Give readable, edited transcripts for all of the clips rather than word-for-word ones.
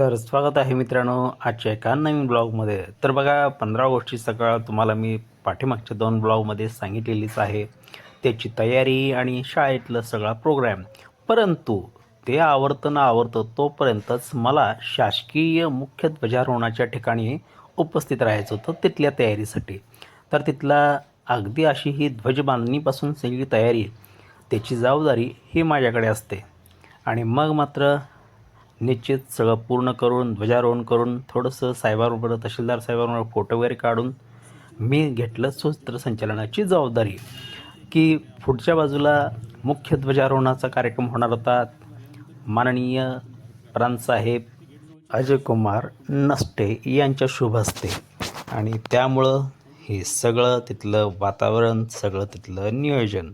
तर स्वागत आहे मित्रांनो आजच्या एका नवीन ब्लॉगमध्ये. तर बघा 15 ऑगस्टची सकाळ तुम्हाला मी पाठीमागच्या 2 ब्लॉगमध्ये सांगितलेलीच आहे. त्याची तयारी आणि शाळेतलं सगळा प्रोग्राम. परंतु ते आवरतं ना आवरतं तोपर्यंतच मला शासकीय मुख्य ध्वजारोहणाच्या ठिकाणी उपस्थित राहायचं होतं तिथल्या तयारीसाठी. तर तिथला अगदी अशी ही ध्वजबांधणीपासून सगळी तयारी त्याची जबाबदारी ही माझ्याकडे असते. आणि मग मात्र निश्चित सगळं पूर्ण करून ध्वजारोहण करून थोडंसं साहेबाबरोबर तहसीलदार साहेबांबरोबर फोटो वगैरे काढून मी घेतलं सूत्रसंचालनाची जबाबदारी. की पुढच्या बाजूला मुख्य ध्वजारोहणाचा कार्यक्रम होणार होता. माननीय प्रांतसाहेब अजयकुमार नष्टे यांच्या शुभ हस्ते. आणि त्यामुळं हे सगळं तिथलं वातावरण, सगळं तिथलं नियोजन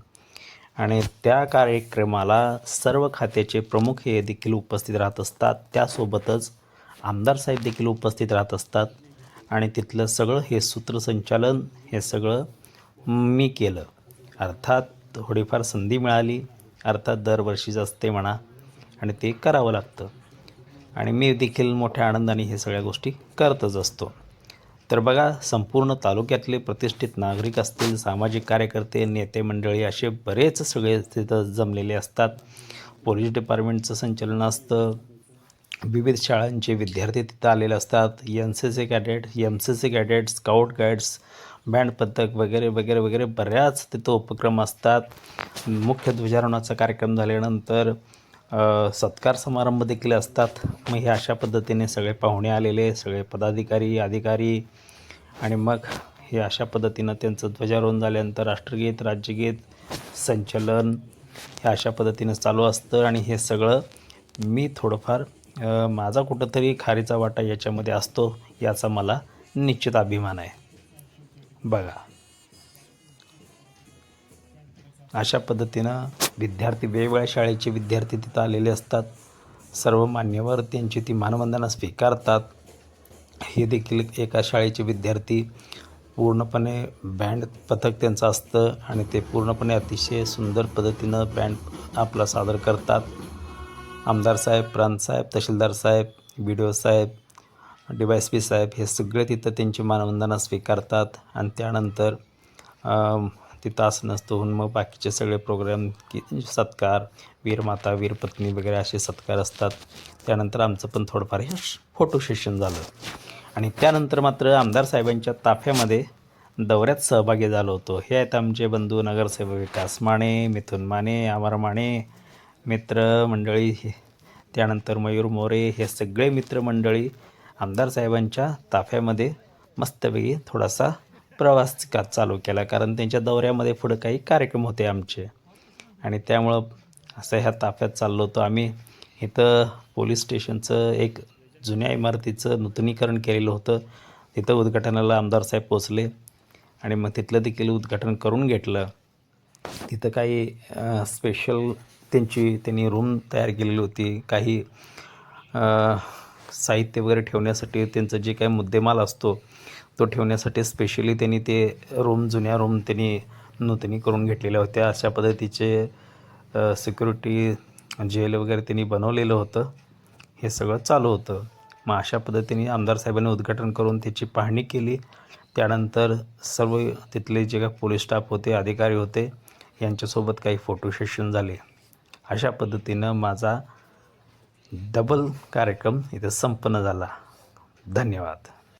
आणि त्या कार्यक्रमाला सर्व खात्याचे प्रमुख हे देखील उपस्थित राहत असतात. त्यासोबतच आमदार साहेब देखील उपस्थित राहत असतात. आणि तिथलं सगळं हे सूत्रसंचालन हे सगळं मी केलं. अर्थात थोडीफार संधी मिळाली, अर्थात दरवर्षीच असते म्हणा, आणि ते करावं लागतं. आणि मी देखील मोठ्या आनंदाने हे सगळ्या गोष्टी करतच असतो. तर बघा, संपूर्ण तालुक्यातले प्रतिष्ठित नागरिक असतील, सामाजिक कार्यकर्ते, नेते मंडळी असे बरेच सगळे तिथं जमलेले असतात. पोलीस डिपार्टमेंटचं संचलन असतं. विविध शाळांचे विद्यार्थी तिथं आलेले असतात. NCC cadet, MCC cadet, scout guides, band पथक वगैरे वगैरे वगैरे बऱ्याच तिथं उपक्रम असतात. मुख्य ध्वजारोहणाचा कार्यक्रम झाल्यानंतर सत्कार समारंभ देखील असतात. मग हे अशा पद्धतीने सगळे पाहुणे आलेले, सगळे पदाधिकारी, अधिकारी, आणि मग हे अशा पद्धतीनं त्यांचं ध्वजारोहण झाल्यानंतर राष्ट्रगीत, राज्यगीत, संचलन हे अशा पद्धतीनं चालू असतं. आणि हे सगळं मी थोडंफार माझा कुठंतरी खारीचा वाटा याच्यामध्ये असतो, याचा मला निश्चित अभिमान आहे. बघा, अशा पद्धतीनं विद्यार्थी, वेगवेगळ्या शाळेचे विद्यार्थी तिथं आलेले असतात. सर्व मान्यवर त्यांची ती मानवंदना स्वीकारतात. हे देखील एका शाळेचे विद्यार्थी पूर्णपणे बँड पथक त्यांचं असतं आणि ते पूर्णपणे अतिशय सुंदर पद्धतीनं बँड आपला सादर करतात. आमदार साहेब, प्रांतसाहेब, तहसीलदार साहेब, BDO साहेब, DYSP साहेब हे सगळे तिथं त्यांची मानवंदना स्वीकारतात. आणि त्यानंतर तिथं असं नसतं मग बाकीचे सगळे प्रोग्राम की सत्कार, वीरमाता, वीरपत्नी वगैरे असे सत्कार असतात. त्यानंतर आमचं पण थोडंफार हे फोटो सेशन झालं. आणि त्यानंतर मात्र आमदार साहेबांच्या ताफ्यामध्ये दौऱ्यात सहभागी झालो होतो. हे आहेत आमचे बंधू नगरसेवक विकास माने, मिथुन माने, अमर माने, मित्रमंडळी, त्यानंतर मयूर मोरे, हे सगळे मित्रमंडळी आमदार साहेबांच्या ताफ्यामध्ये मस्तपैकी थोडासा प्रवास चालू केला. कारण त्यांच्या दौऱ्यामध्ये पुढं काही कार्यक्रम होते आमचे. आणि त्यामुळं असं ह्या ताफ्यात चाललो होतो आम्ही. इथं पोलीस स्टेशनचं एक जुन्या इमारतीचं नूतनीकरण केलेलं होतं. तिथं उद्घाटनाला आमदार साहेब पोचले आणि मग तिथलं देखील उद्घाटन करून घेतलं. तिथं काही स्पेशल त्यांनी रूम तयार केलेली होती. काही साहित्य वगैरे ठेवण्यासाठी त्यांचं जे काही मुद्देमाल असतो तो ठेवण्यासाठी स्पेशली त्यांनी ते जुन्या रूम त्यांनी नूतनी करून घेतलेल्या होत्या. अशा पद्धतीचे सिक्युरिटी जेल वगैरे त्यांनी बनवलेलं होतं. हे सगळं चालू होतं. मग अशा पद्धतीने आमदार साहेबांनी उद्घाटन करून त्याची पाहणी केली. त्यानंतर सर्व तिथले जे काही पोलीस स्टाफ होते, अधिकारी होते, यांच्यासोबत काही फोटो सेशन झाले. अशा पद्धतीनं माझा डबल कार्यक्रम इथं संपन्न झाला. धन्यवाद.